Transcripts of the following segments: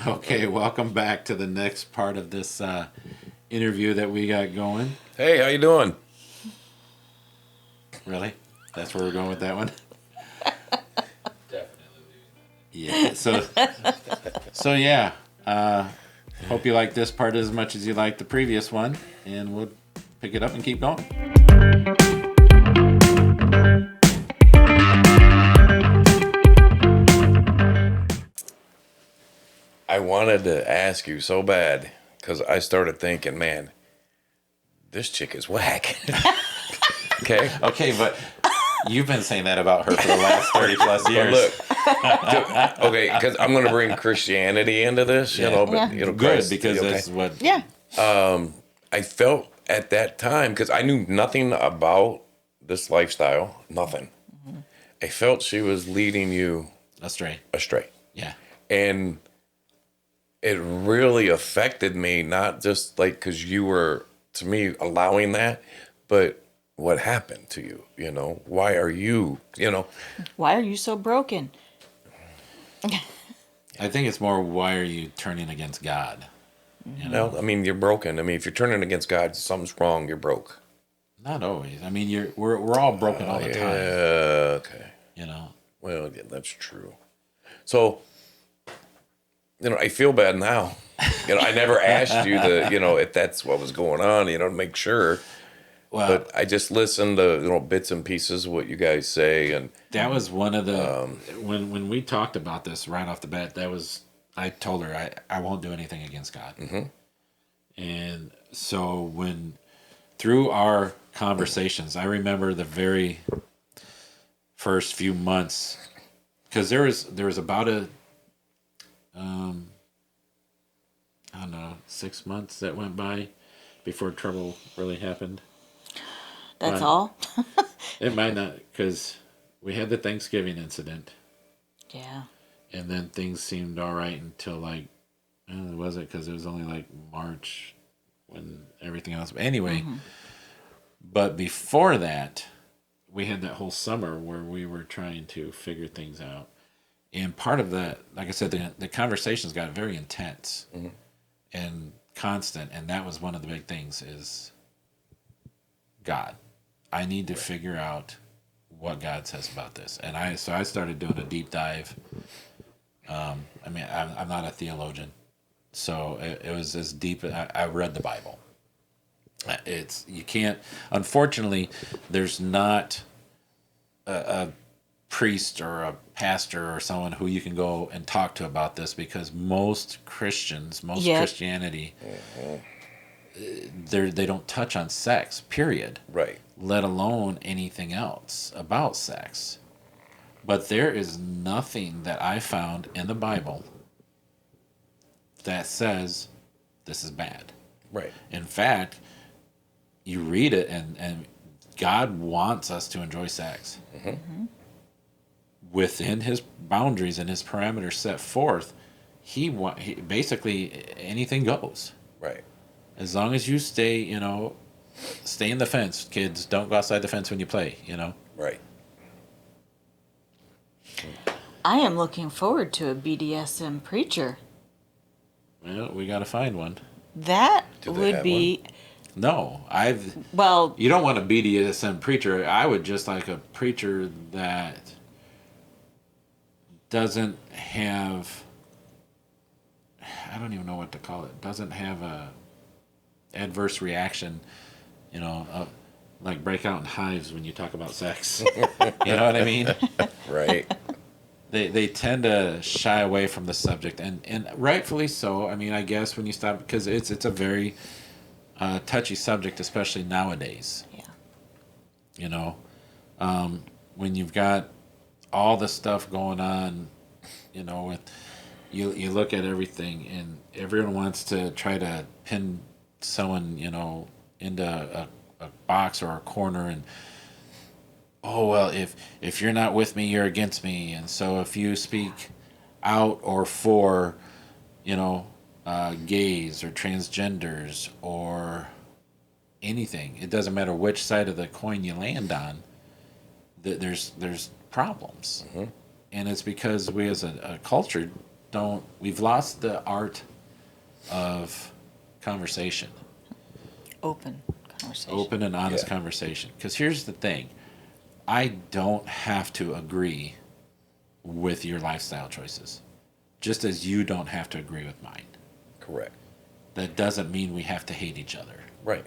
Okay, welcome back to the next part of this interview that we got going. Hey, how you doing? Really? That's where we're going with that one? Definitely. Yeah. So yeah. Hope you like this part as much as you like the previous one, and we'll pick it up and keep going. I wanted to ask you so bad because I started thinking, man, this chick is whack. Okay? Okay, but you've been saying that about her for the last 30 plus But years. look, okay, because I'm going to bring Christianity into this, Yeah. but Good, Christ, because okay? that's what... Yeah. I felt at that time, because I knew nothing about this lifestyle, nothing. Mm-hmm. I felt she was leading you Astray. Yeah. And it really affected me, not just like because you were, to me, allowing that, but what happened to you, Why are you, Why are you so broken? I think it's more, why are you turning against God? Well, I mean, you're broken. I mean, if you're turning against God, something's wrong, you're broke. Not always. I mean, we're all broken all the time. Yeah, okay. Well, yeah, that's true. So, I feel bad now. I never asked you if that's what was going on, to make sure. Well, But I just listened to, bits and pieces of what you guys say. And that was one of the, when we talked about this right off the bat, I told her I won't do anything against God. Mm-hmm. And so through our conversations, I remember the very first few months, because there was about I don't know, 6 months that went by before trouble really happened. That's all? It might not, because we had the Thanksgiving incident, Yeah. and then things seemed all right until was it? Because it was only like March when everything else. Anyway, but before that, we had that whole summer where we were trying to figure things out. And part of that, like I said, the conversations got very intense and constant. And that was one of the big things is God. I need to figure out what God says about this. And I started doing a deep dive. I'm not a theologian, so it was as deep. I read the Bible. You can't, unfortunately, there's not a priest or a pastor or someone who you can go and talk to about this, because most Christians, Christianity, they don't touch on sex, period. right. Let alone anything else about sex. But there is nothing that I found in the Bible that says this is bad. Right. In fact, you read it and God wants us to enjoy sex. Mm-hmm. Within his boundaries and his parameters set forth, he basically anything goes. Right. As long as you stay in the fence, kids. Don't go outside the fence when you play, Right. I am looking forward to a BDSM preacher. Well, we got to find one. That Do they would have be... No, Well, you don't want a BDSM preacher. I would just like a preacher that doesn't have, I don't even know what to call it, doesn't have a adverse reaction, like break out in hives when you talk about sex. You know what I mean? Right. They tend to shy away from the subject, and rightfully so. I mean, I guess when you stop, because it's a very touchy subject, especially nowadays. yeah. When you've got all the stuff going on, with you look at everything, and everyone wants to try to pin someone, into a box or a corner, and oh well, if you're not with me, you're against me, and so if you speak out or for, gays or transgenders or anything, it doesn't matter which side of the coin you land on, there's problems. And it's because we as a culture we've lost the art of conversation, Open conversation. open and honest Yeah. conversation. Because here's the thing, I don't have to agree with your lifestyle choices, just as you don't have to agree with mine. Correct. That doesn't mean we have to hate each other. Right.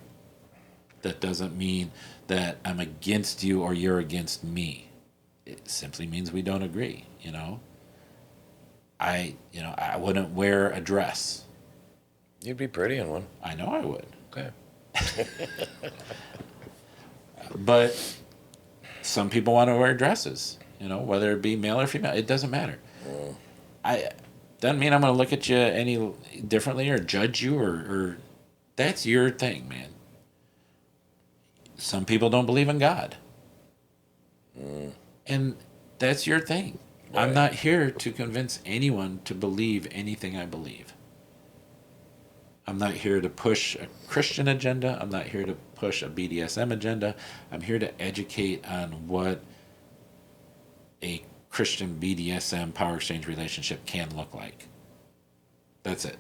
That doesn't mean that I'm against you or you're against me. It simply means we don't agree, you know? I wouldn't wear a dress. You'd be pretty in one. I know I would. Okay. But some people want to wear dresses, you know, whether it be male or female, it doesn't matter. I doesn't mean I'm going to look at you any differently or judge you or that's your thing, man. Some people don't believe in God. And that's your thing. I'm Right. not here to convince anyone to believe anything I believe. I'm not here to push a Christian agenda. I'm not here to push a BDSM agenda. I'm here to educate on what a Christian BDSM power exchange relationship can look like. That's it.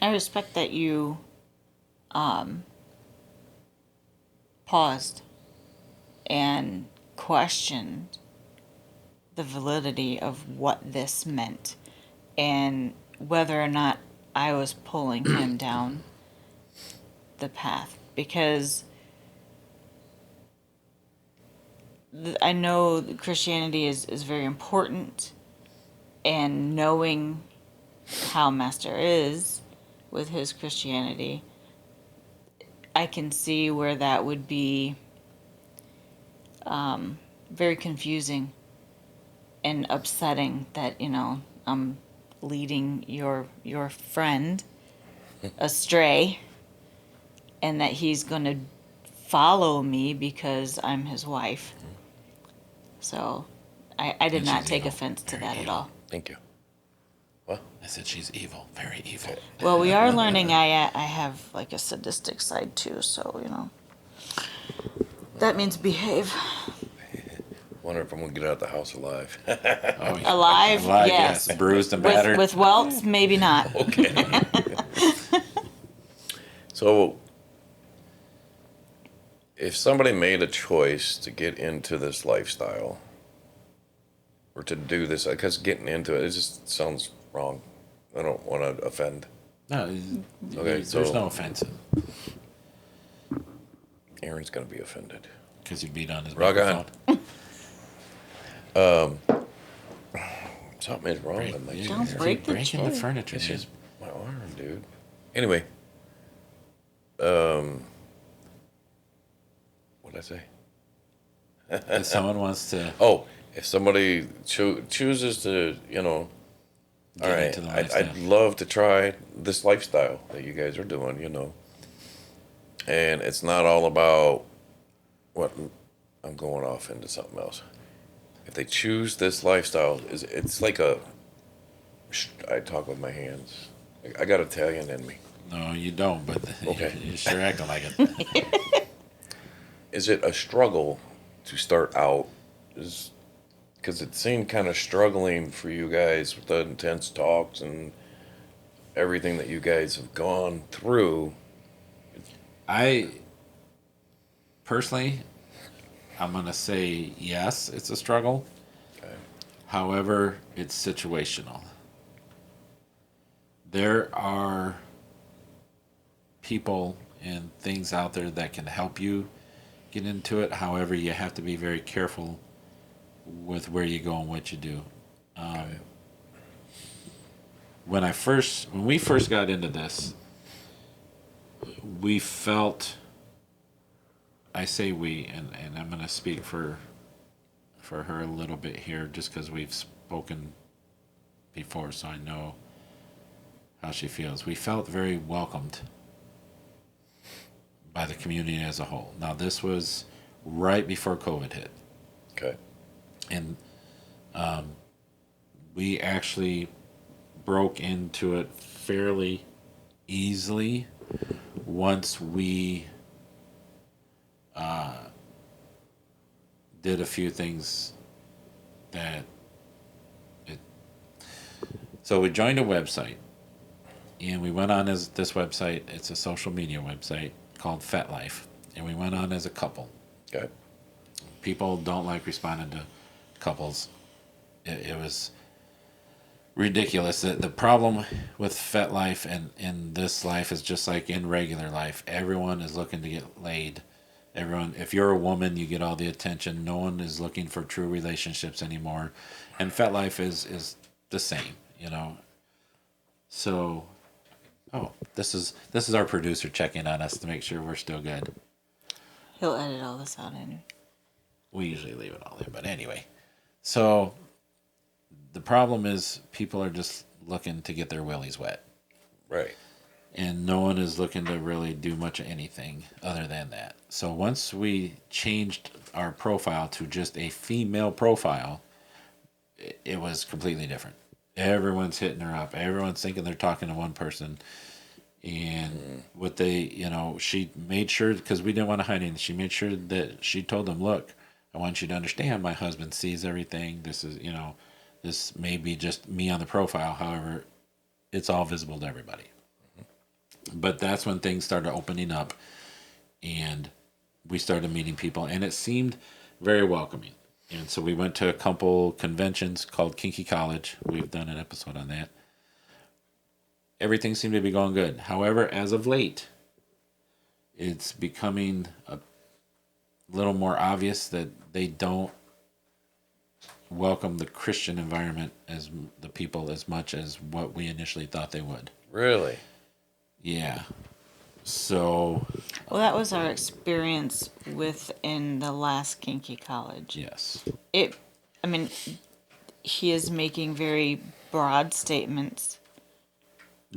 I respect that you paused and questioned the validity of what this meant and whether or not I was pulling him down the path, because I know that Christianity is very important, and knowing how Master is with his Christianity, I can see where that would be very confusing and upsetting, that, you know, I'm leading your friend astray and that he's going to follow me because I'm his wife. So I did And not she's take evil. offense to Very that at evil. all. Thank you. What? I said she's evil, very evil. Well, we are learning I have like a sadistic side too, so, you know. That means behave. Wonder if I'm gonna get out of the house alive. Oh, yeah. Alive, Alive, yes. Bruised and battered. With welts, maybe not. Okay. So, if somebody made a choice to get into this lifestyle or to do this, because getting into it just sounds wrong. I don't want to offend. No, Okay, there's so- no offense Aaron's gonna be offended. because you beat on his Rock on. microphone. Something is wrong Break, with my you Don't keep break the breaking chair. the furniture. It's man. just my arm, dude. Anyway, what'd I say? If someone wants to Oh, if somebody chooses to, all get right, into the I'd lifestyle. love to try this lifestyle that you guys are doing, And it's not all about what I'm going off into something else. If they choose this lifestyle, it's like I talk with my hands. I got Italian in me. No, you don't, but Okay. you're sure acting like it. Is it a struggle to start out? Because it seemed kind of struggling for you guys with the intense talks and everything that you guys have gone through. I personally, I'm going to say yes, it's a struggle. Okay. However, it's situational. There are people and things out there that can help you get into it. However, you have to be very careful with where you go and what you do. Okay. When we first got into this, we felt, I say we, and I'm going to speak for her a little bit here just because we've spoken before, so I know how she feels. We felt very welcomed by the community as a whole. Now, this was right before COVID hit. Okay. And we actually broke into it fairly easily once we did a few things that So we joined a website, and we went on as this website. It's a social media website called FetLife, and we went on as a couple. Okay. People don't like responding to couples. It was ridiculous. The problem with FetLife and in this life is just like in regular life. Everyone is looking to get laid. Everyone, if you're a woman, you get all the attention. No one is looking for true relationships anymore, and FetLife is the same, you know. So, oh, this is our producer checking on us to make sure we're still good. He'll edit all this out anyway. We usually leave it all in, but anyway. So the problem is people are just looking to get their willies wet. Right. And no one is looking to really do much of anything other than that. So once we changed our profile to just a female profile, it was completely different. Everyone's hitting her up. Everyone's thinking they're talking to one person. And what they, you know, she made sure, because we didn't want to hide anything, she made sure that she told them, look, I want you to understand my husband sees everything. This is, you know, this may be just me on the profile. However, it's all visible to everybody. But that's when things started opening up, and we started meeting people, and it seemed very welcoming. And so we went to a couple conventions called Kinky College. We've done an episode on that. Everything seemed to be going good. However, as of late, it's becoming a little more obvious that they don't welcome the Christian environment as the people as much as what we initially thought they would. Really? Yeah. So. Well, that was our experience within the last Kinky College. Yes. I mean, he is making very broad statements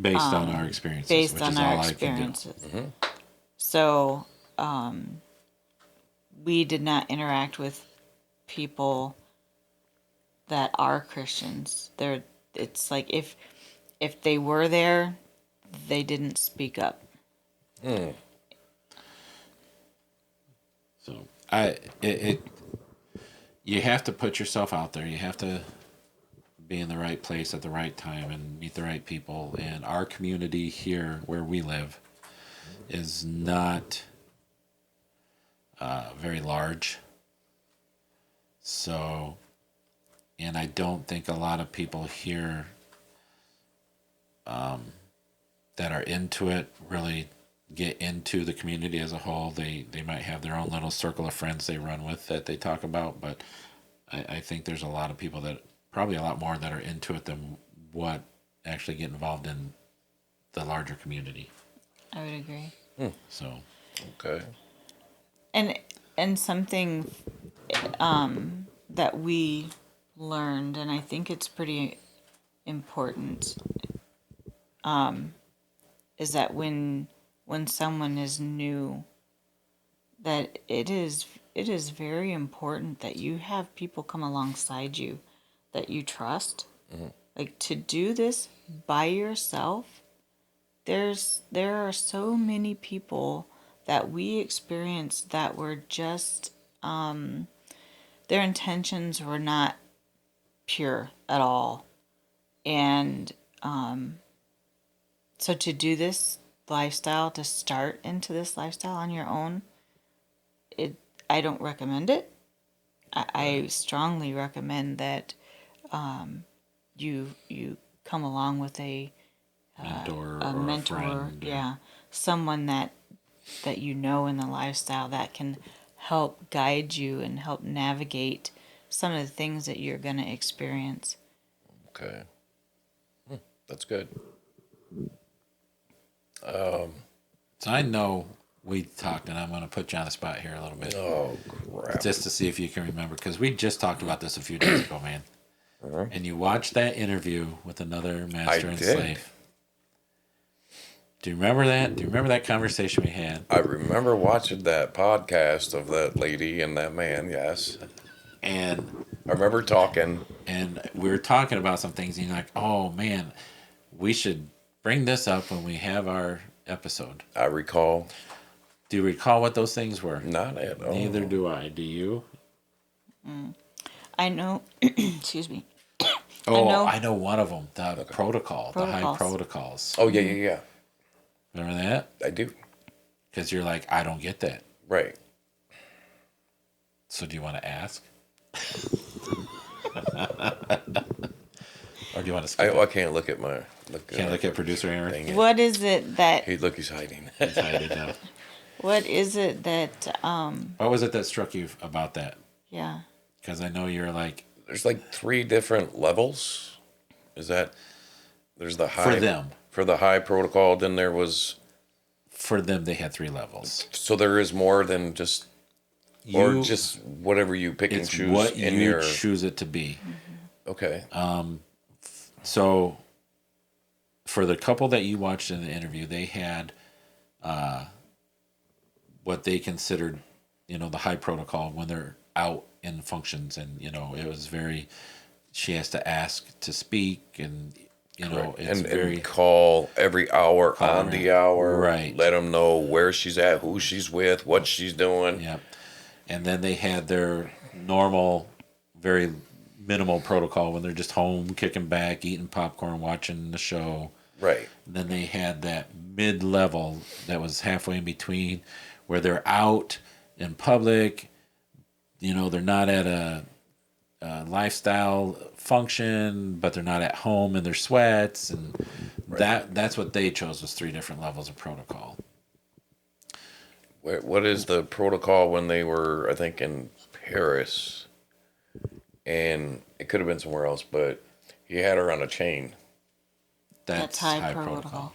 based on our experiences. Based which on is our all experiences. I can do. So, we did not interact with people that are Christians. It's like if they were there, they didn't speak up. So you have to put yourself out there. You have to be in the right place at the right time and meet the right people. And our community here where we live is not very large. So, and I don't think a lot of people here that are into it really get into the community as a whole. They might have their own little circle of friends they run with that they talk about, but I think there's a lot of people that, probably a lot more that are into it than what actually get involved in the larger community. I would agree. So. Okay. And something that we learned, and I think it's pretty important, is that when someone is new, that it is very important that you have people come alongside you that you trust. Like, to do this by yourself, there are so many people that we experienced that were just their intentions were not pure at all. And so to do this lifestyle, to start into this lifestyle on your own, I don't recommend it. I strongly recommend that you come along with a mentor, a or mentor, a friend. yeah, someone that you know in the lifestyle that can help guide you and help navigate some of the things that you're going to experience. Okay. That's good. So I know we talked, and I'm going to put you on the spot here a little bit. Oh, crap. Just to see if you can remember, because we just talked about this a few days ago, man. And you watched that interview with another master and slave. Do you remember that? Do you remember that conversation we had? I remember watching that podcast of that lady and that man, yes. And I remember talking. And we were talking about some things, and you're like, oh, man, we should bring this up when we have our episode. I recall. Do you recall what those things were? Not at all. Neither do I. Do you? I know, excuse me. Oh, I know one of them. The protocol, the high Protocols. protocols. Oh, yeah. Remember that? I do. Because you're like, I don't get that. Right. So do you want to ask? Or do you want to skip I it? can't look at my... Can't look at producer Aaron? Dang it. What is it that? Hey, look, he's hiding. He's hiding now. What is it that? What was it that struck you about that? Yeah. Because I know you're like, There's like 3 different levels. Is that... There's the high... for them. For the high protocol, then there was... For them, they had 3 levels. So there is more than just... or just whatever you pick and It's choose what in you your... choose it to be. Okay. So, for the couple that you watched in the interview, they had what they considered, the high protocol when they're out in functions, and it was very. She has to ask to speak, and it's very and call every hour on the hour. Right. Let them know where she's at, who she's with, what she's doing. Yep. And then they had their normal, very minimal protocol when they're just home, kicking back, eating popcorn, watching the show. Right. And then they had that mid-level that was halfway in between, where they're out in public. They're not at a lifestyle function, but they're not at home in their sweats, and that's what they chose, was 3 different levels of protocol. What is the protocol when they were, I think, in Paris? And it could have been somewhere else, but he had her on a chain. That's high protocol.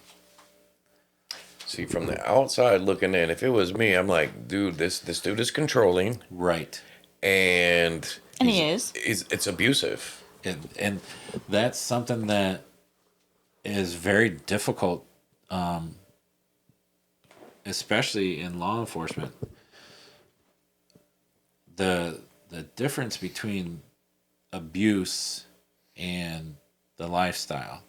See, from the outside looking in, if it was me, I'm like, dude, this dude is controlling. Right. And he is. It's abusive. And that's something that is very difficult, especially in law enforcement. The difference between abuse and the lifestyle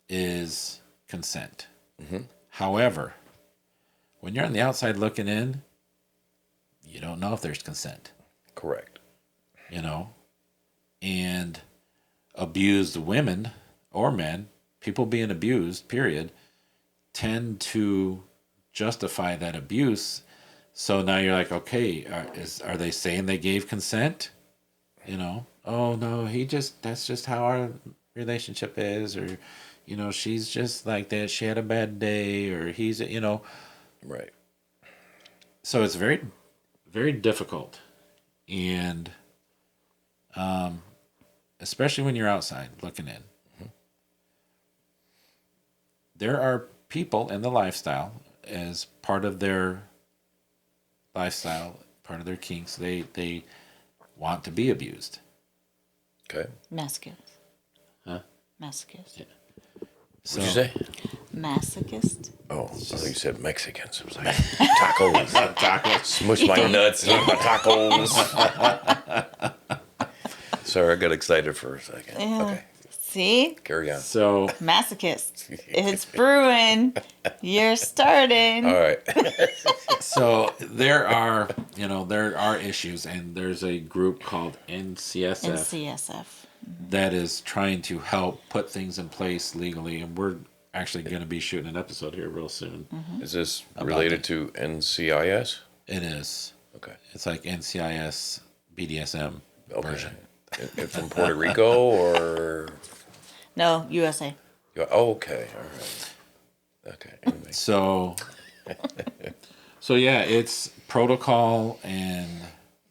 is consent. Mm-hmm. However, when you're on the outside looking in, you don't know if there's consent. Correct. And abused women or men, people being abused, period, tend to justify that abuse. So now you're like, okay, are they saying they gave consent? Oh no, that's just how our relationship is, or she's just like that, she had a bad day, or he's Right. So it's very, very difficult, and especially when you're outside looking in. Mm-hmm. There are people in the lifestyle, as part of their lifestyle, part of their kinks, they want to be abused. Okay. Masochist. Huh? Masochist. Yeah. What'd you say? Masochist. Oh, I thought you said Mexicans. I was like, tacos. Tacos. Smush my nuts on my tacos. Sorry, I got excited for a second. Yeah. Okay, See? carry on. So Masochist. It's brewing. You're starting. All right. So there are issues, and there's a group called NCSF NCSF. that is trying to help put things in place legally, and we're actually going to be shooting an episode here real soon. Is this related to NCIS? It is. Okay. It's like NCIS BDSM version. It's from Puerto Rico or? No, USA. Oh, okay. All right. Okay. Anyway. So yeah, it's protocol, and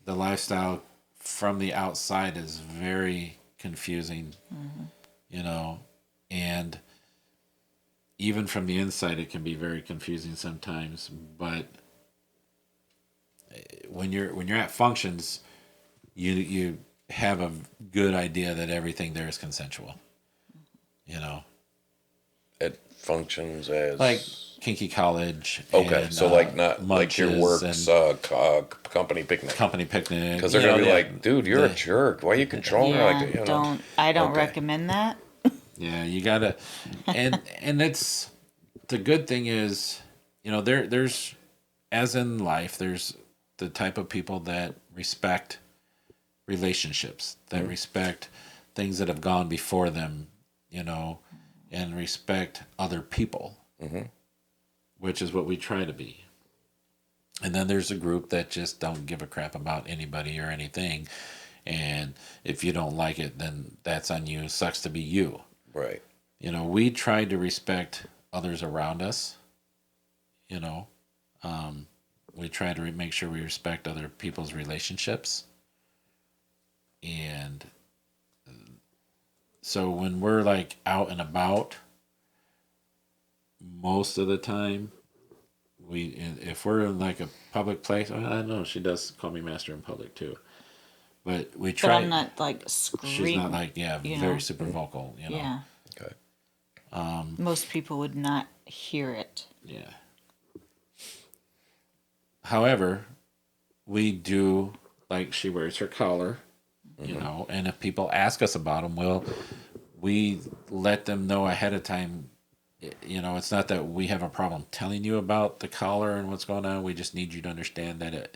the lifestyle from the outside is very confusing, and even from the inside it can be very confusing sometimes. But when you're at functions, you have a good idea that everything there is consensual. It functions as Like Kinky College. okay, and, so like not like your Munches work's company picnic. company picnic. Because they're gonna be like, dude, you're a jerk. Why are you controlling her like that? I don't Okay. recommend that. Yeah, you gotta, and it's the good thing is, there's, as in life, there's the type of people that respect relationships, that respect things that have gone before them, you know, and respect other people, which is what we try to be. And then there's a group that just don't give a crap about anybody or anything. And if you don't like it, then that's on you. Sucks to be you. Right. You know, we try to respect others around us. You know, we try to make sure we respect other people's relationships. And so when we're like out and about, most of the time, if we're in like a public place, I don't know, she does call me master in public too. But we try. But I'm not like screaming. She's not like, very super vocal, you know. Yeah. Okay. Most people would not hear it. Yeah. However, we do, like, she wears her collar, you know, and if people ask us about them, we let them know ahead of time. You know, it's not that we have a problem telling you about the collar and what's going on. We just need you to understand that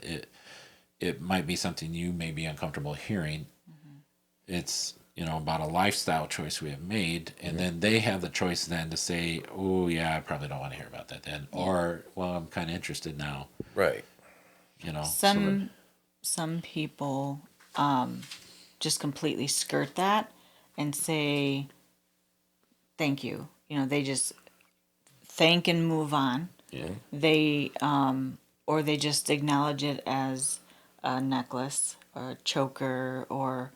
it might be something you may be uncomfortable hearing. It's, you know, about a lifestyle choice we have made, and then they have the choice then to say, oh yeah, I probably don't want to hear about that then, or, well, I'm kind of interested now. Right. You know, Some people just completely skirt that and say thank you. You know, they just thank and move on. yeah. They or they just acknowledge it as a necklace or a choker or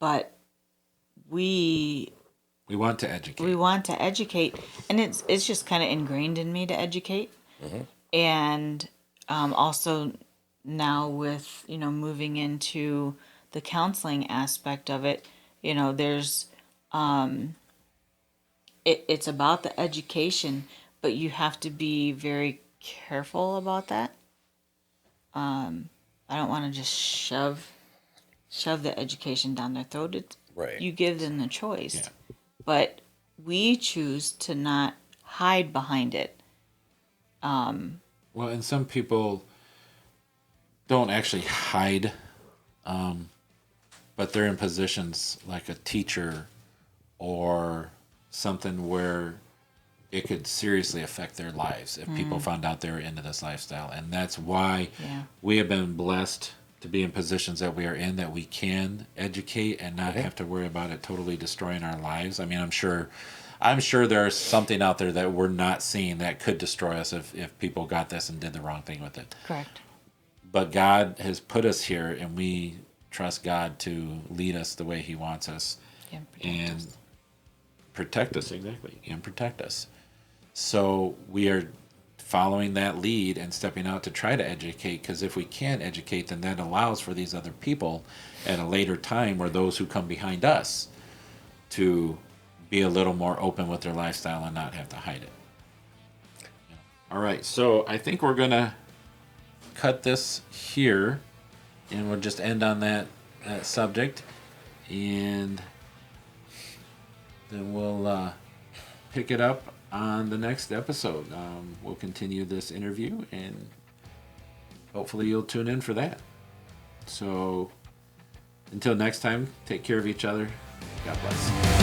but we want to educate. we want to educate, and it's just kind of ingrained in me to educate. And also now with, you know, moving into the counseling aspect of it, you know, there's it's about the education, but you have to be very careful about that. I don't want to just shove the education down their throat. Right. You give them the choice, Yeah. but we choose to not hide behind it. Well, and some people don't actually hide, but they're in positions like a teacher or something where it could seriously affect their lives if people found out they were into this lifestyle. And that's why we have been blessed to be in positions that we are in, that we can educate and not have to worry about it totally destroying our lives. I mean, I'm sure there's something out there that we're not seeing that could destroy us if people got this and did the wrong thing with it. Correct. But God has put us here, and we trust God to lead us the way He wants us. Yeah, Protect us, exactly, and protect us. So we are following that lead and stepping out to try to educate, because if we can educate, then that allows for these other people at a later time, or those who come behind us, to be a little more open with their lifestyle and not have to hide it. All right, so I think we're going to cut this here, and we'll just end on that subject, and then we'll pick it up on the next episode. We'll continue this interview, and hopefully you'll tune in for that. So until next time, take care of each other. God bless.